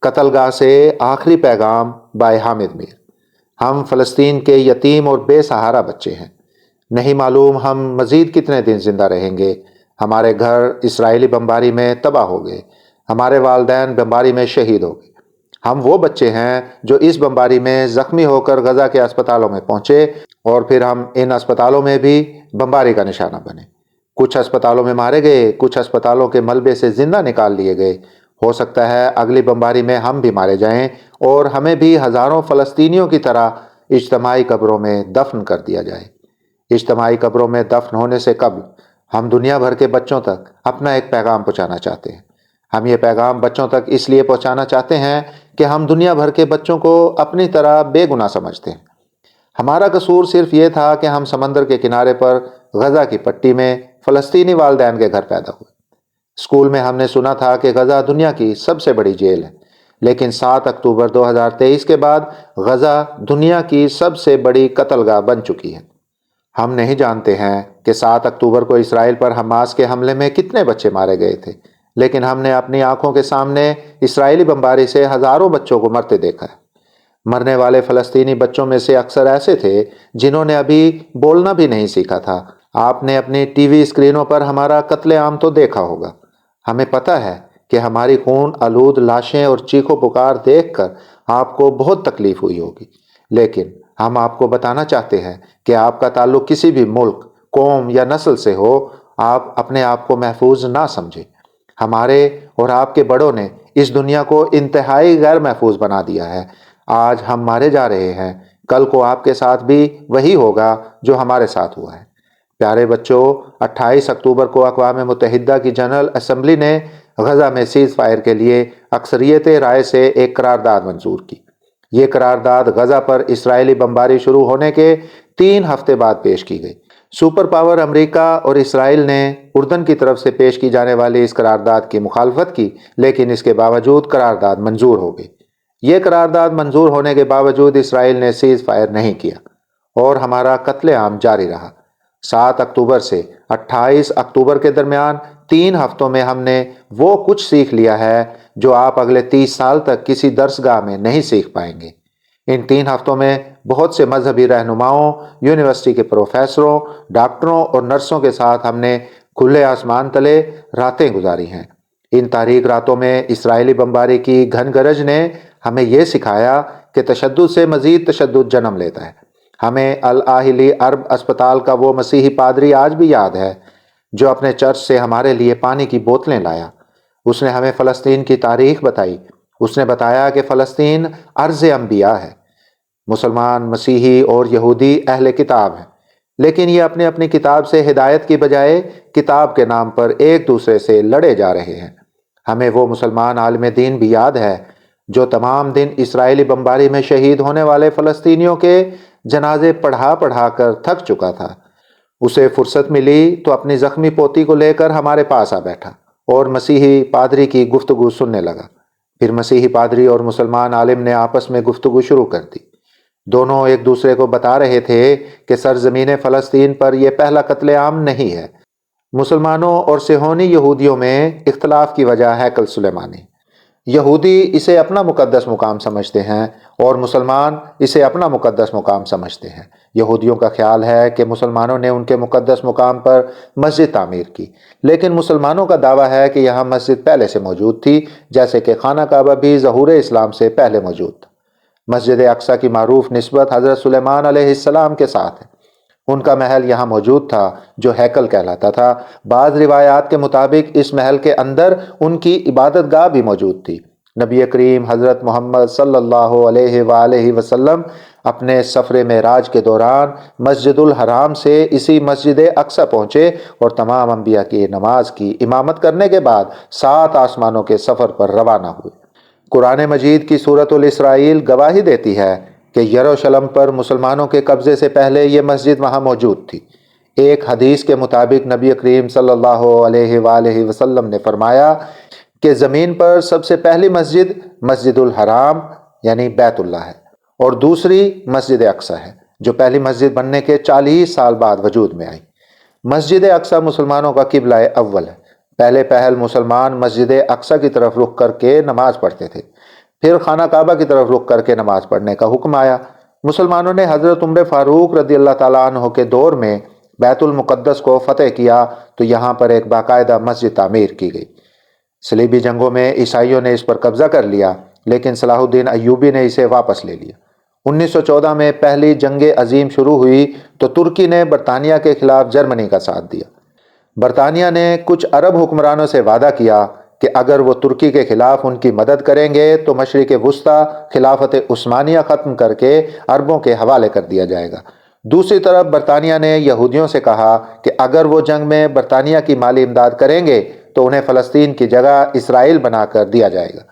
قتل گاہ سے آخری پیغام بائے حامد میر۔ ہم فلسطین کے یتیم اور بے سہارا بچے ہیں۔ نہیں معلوم ہم مزید کتنے دن زندہ رہیں گے۔ ہمارے گھر اسرائیلی بمباری میں تباہ ہو گئے۔ ہمارے والدین بمباری میں شہید ہو گئے۔ ہم وہ بچے ہیں جو اس بمباری میں زخمی ہو کر غزہ کے اسپتالوں میں پہنچے اور پھر ہم ان اسپتالوں میں بھی بمباری کا نشانہ بنے۔ کچھ اسپتالوں میں مارے گئے، کچھ اسپتالوں کے ملبے سے زندہ نکال لیے گئے۔ ہو سکتا ہے اگلی بمباری میں ہم بھی مارے جائیں اور ہمیں بھی ہزاروں فلسطینیوں کی طرح اجتماعی قبروں میں دفن کر دیا جائے۔ اجتماعی قبروں میں دفن ہونے سے قبل ہم دنیا بھر کے بچوں تک اپنا ایک پیغام پہنچانا چاہتے ہیں۔ ہم یہ پیغام بچوں تک اس لیے پہنچانا چاہتے ہیں کہ ہم دنیا بھر کے بچوں کو اپنی طرح بے گناہ سمجھتے ہیں۔ ہمارا قصور صرف یہ تھا کہ ہم سمندر کے کنارے پر غزہ کی پٹی میں فلسطینی والدین کے گھر پیدا ہوئے۔ اسکول میں ہم نے سنا تھا کہ غزہ دنیا کی سب سے بڑی جیل ہے، لیکن 7 اکتوبر 2023 کے بعد غزہ دنیا کی سب سے بڑی قتل گاہ بن چکی ہے۔ ہم نہیں جانتے ہیں کہ 7 اکتوبر کو اسرائیل پر حماس کے حملے میں کتنے بچے مارے گئے تھے، لیکن ہم نے اپنی آنکھوں کے سامنے اسرائیلی بمباری سے ہزاروں بچوں کو مرتے دیکھا ہے۔ مرنے والے فلسطینی بچوں میں سے اکثر ایسے تھے جنہوں نے ابھی بولنا بھی نہیں سیکھا تھا۔ آپ نے اپنی ٹی وی اسکرینوں پر ہمارا قتل عام تو دیکھا ہوگا۔ ہمیں پتہ ہے کہ ہماری خون آلود لاشیں اور چیخ و پکار دیکھ کر آپ کو بہت تکلیف ہوئی ہوگی، لیکن ہم آپ کو بتانا چاہتے ہیں کہ آپ کا تعلق کسی بھی ملک، قوم یا نسل سے ہو، آپ اپنے آپ کو محفوظ نہ سمجھیں۔ ہمارے اور آپ کے بڑوں نے اس دنیا کو انتہائی غیر محفوظ بنا دیا ہے۔ آج ہم مارے جا رہے ہیں، کل کو آپ کے ساتھ بھی وہی ہوگا جو ہمارے ساتھ ہوا ہے۔ پیارے بچوں، 28 اکتوبر کو اقوام متحدہ کی جنرل اسمبلی نے غزہ میں سیز فائر کے لیے اکثریت رائے سے ایک قرارداد منظور کی۔ یہ قرارداد غزہ پر اسرائیلی بمباری شروع ہونے کے 3 ہفتے بعد پیش کی گئی۔ سپر پاور امریکہ اور اسرائیل نے اردن کی طرف سے پیش کی جانے والی اس قرارداد کی مخالفت کی، لیکن اس کے باوجود قرارداد منظور ہو گئی۔ یہ قرارداد منظور ہونے کے باوجود اسرائیل نے سیز فائر نہیں کیا اور ہمارا قتل عام جاری رہا۔ 7 اکتوبر سے 28 اکتوبر کے درمیان 3 ہفتوں میں ہم نے وہ کچھ سیکھ لیا ہے جو آپ اگلے 30 سال تک کسی درسگاہ میں نہیں سیکھ پائیں گے۔ ان 3 ہفتوں میں بہت سے مذہبی رہنماؤں، یونیورسٹی کے پروفیسروں، ڈاکٹروں اور نرسوں کے ساتھ ہم نے کھلے آسمان تلے راتیں گزاری ہیں۔ ان تاریک راتوں میں اسرائیلی بمباری کی گھن گرج نے ہمیں یہ سکھایا کہ تشدد سے مزید تشدد جنم لیتا ہے۔ ہمیں الاہلی عرب اسپتال کا وہ مسیحی پادری آج بھی یاد ہے جو اپنے چرچ سے ہمارے لیے پانی کی بوتلیں لایا۔ اس نے ہمیں فلسطین کی تاریخ بتائی۔ اس نے بتایا کہ فلسطین ارض انبیاء ہے۔ مسلمان، مسیحی اور یہودی اہل کتاب ہیں، لیکن یہ اپنی اپنی کتاب سے ہدایت کی بجائے کتاب کے نام پر ایک دوسرے سے لڑے جا رہے ہیں۔ ہمیں وہ مسلمان عالم دین بھی یاد ہے جو تمام دن اسرائیلی بمباری میں شہید ہونے والے فلسطینیوں کے جنازے پڑھا پڑھا کر تھک چکا تھا۔ اسے فرصت ملی تو اپنی زخمی پوتی کو لے کر ہمارے پاس آ بیٹھا اور مسیحی پادری کی گفتگو سننے لگا۔ پھر مسیحی پادری اور مسلمان عالم نے آپس میں گفتگو شروع کر دی۔ دونوں ایک دوسرے کو بتا رہے تھے کہ سرزمین فلسطین پر یہ پہلا قتل عام نہیں ہے۔ مسلمانوں اور صہیونی یہودیوں میں اختلاف کی وجہ ہیکل سلیمانی۔ یہودی اسے اپنا مقدس مقام سمجھتے ہیں اور مسلمان اسے اپنا مقدس مقام سمجھتے ہیں۔ یہودیوں کا خیال ہے کہ مسلمانوں نے ان کے مقدس مقام پر مسجد تعمیر کی، لیکن مسلمانوں کا دعویٰ ہے کہ یہاں مسجد پہلے سے موجود تھی، جیسے کہ خانہ کعبہ بھی ظہور اسلام سے پہلے موجود تھا۔ مسجد اقصیٰ کی معروف نسبت حضرت سلیمان علیہ السلام کے ساتھ ہے۔ ان کا محل یہاں موجود تھا جو ہیکل کہلاتا تھا۔ بعض روایات کے مطابق اس محل کے اندر ان کی عبادت گاہ بھی موجود تھی۔ نبی کریم حضرت محمد صلی اللہ علیہ وآلہ وسلم اپنے سفر معراج کے دوران مسجد الحرام سے اسی مسجد اقصیٰ پہنچے اور تمام انبیاء کی نماز کی امامت کرنے کے بعد 7 آسمانوں کے سفر پر روانہ ہوئے۔ قرآن مجید کی سورۃ الاسرائیل گواہی دیتی ہے کہ یروشلم پر مسلمانوں کے قبضے سے پہلے یہ مسجد وہاں موجود تھی۔ ایک حدیث کے مطابق نبی کریم صلی اللہ علیہ وآلہ وسلم نے فرمایا کہ زمین پر سب سے پہلی مسجد مسجد الحرام یعنی بیت اللہ ہے اور دوسری مسجد اقصیٰ ہے جو پہلی مسجد بننے کے 40 سال بعد وجود میں آئی۔ مسجد اقصیٰ مسلمانوں کا قبلہ اول ہے۔ پہلے مسلمان مسجد اقصیٰ کی طرف رخ کر کے نماز پڑھتے تھے، پھر خانہ کعبہ کی طرف رخ کر کے نماز پڑھنے کا حکم آیا۔ مسلمانوں نے حضرت عمر فاروق رضی اللہ تعالیٰ عنہ کے دور میں بیت المقدس کو فتح کیا تو یہاں پر ایک باقاعدہ مسجد تعمیر کی گئی۔ صلیبی جنگوں میں عیسائیوں نے اس پر قبضہ کر لیا، لیکن صلاح الدین ایوبی نے اسے واپس لے لیا۔ 1914 میں پہلی جنگ عظیم شروع ہوئی تو ترکی نے برطانیہ کے خلاف جرمنی کا ساتھ دیا۔ برطانیہ نے کچھ عرب حکمرانوں سے وعدہ کیا کہ اگر وہ ترکی کے خلاف ان کی مدد کریں گے تو مشرق وسطی خلافت عثمانیہ ختم کر کے عربوں کے حوالے کر دیا جائے گا۔ دوسری طرف برطانیہ نے یہودیوں سے کہا کہ اگر وہ جنگ میں برطانیہ کی مالی امداد کریں گے تو انہیں فلسطین کی جگہ اسرائیل بنا کر دیا جائے گا۔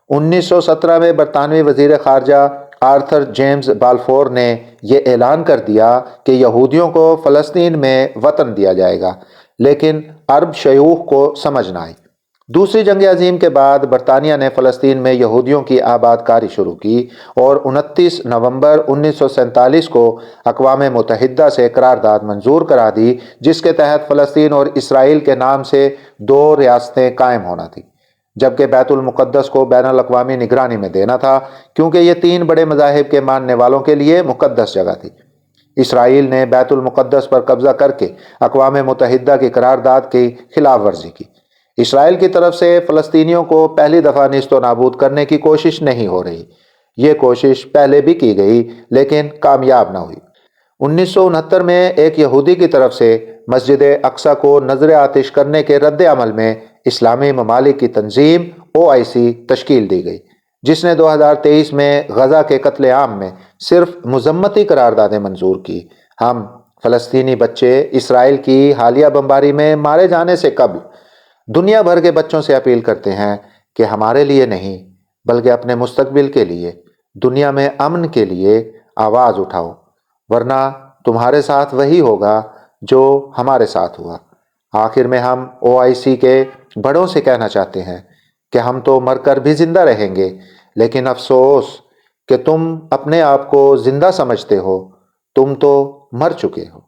1917 میں برطانوی وزیر خارجہ آرتھر جیمز بالفور نے یہ اعلان کر دیا کہ یہودیوں کو فلسطین میں وطن دیا جائے گا، لیکن عرب شیوخ کو سمجھ نہ آئی۔ دوسری جنگ عظیم کے بعد برطانیہ نے فلسطین میں یہودیوں کی آباد کاری شروع کی اور 29 نومبر 1947 کو اقوام متحدہ سے قرارداد منظور کرا دی، جس کے تحت فلسطین اور اسرائیل کے نام سے 2 ریاستیں قائم ہونا تھیں، جبکہ بیت المقدس کو بین الاقوامی نگرانی میں دینا تھا، کیونکہ یہ 3 بڑے مذاہب کے ماننے والوں کے لیے مقدس جگہ تھی۔ اسرائیل نے بیت المقدس پر قبضہ کر کے اقوام متحدہ کی قرارداد کی خلاف ورزی کی۔ اسرائیل کی طرف سے فلسطینیوں کو پہلی دفعہ نیست و نابود کرنے کی کوشش نہیں ہو رہی۔ یہ کوشش پہلے بھی کی گئی لیکن کامیاب نہ ہوئی۔ 1969 میں ایک یہودی کی طرف سے مسجد اقصی کو نذر آتش کرنے کے رد عمل میں اسلامی ممالک کی تنظیم OIC تشکیل دی گئی، جس نے 2023 میں غزہ کے قتل عام میں صرف مذمتی قراردادیں منظور کی۔ ہم فلسطینی بچے اسرائیل کی حالیہ بمباری میں مارے جانے سے قبل دنیا بھر کے بچوں سے اپیل کرتے ہیں کہ ہمارے لیے نہیں بلکہ اپنے مستقبل کے لیے، دنیا میں امن کے لیے آواز اٹھاؤ، ورنہ تمہارے ساتھ وہی ہوگا جو ہمارے ساتھ ہوا۔ آخر میں ہم OIC کے بڑوں سے کہنا چاہتے ہیں کہ ہم تو مر کر بھی زندہ رہیں گے، لیکن افسوس کہ تم اپنے آپ کو زندہ سمجھتے ہو، تم تو مر چکے ہو۔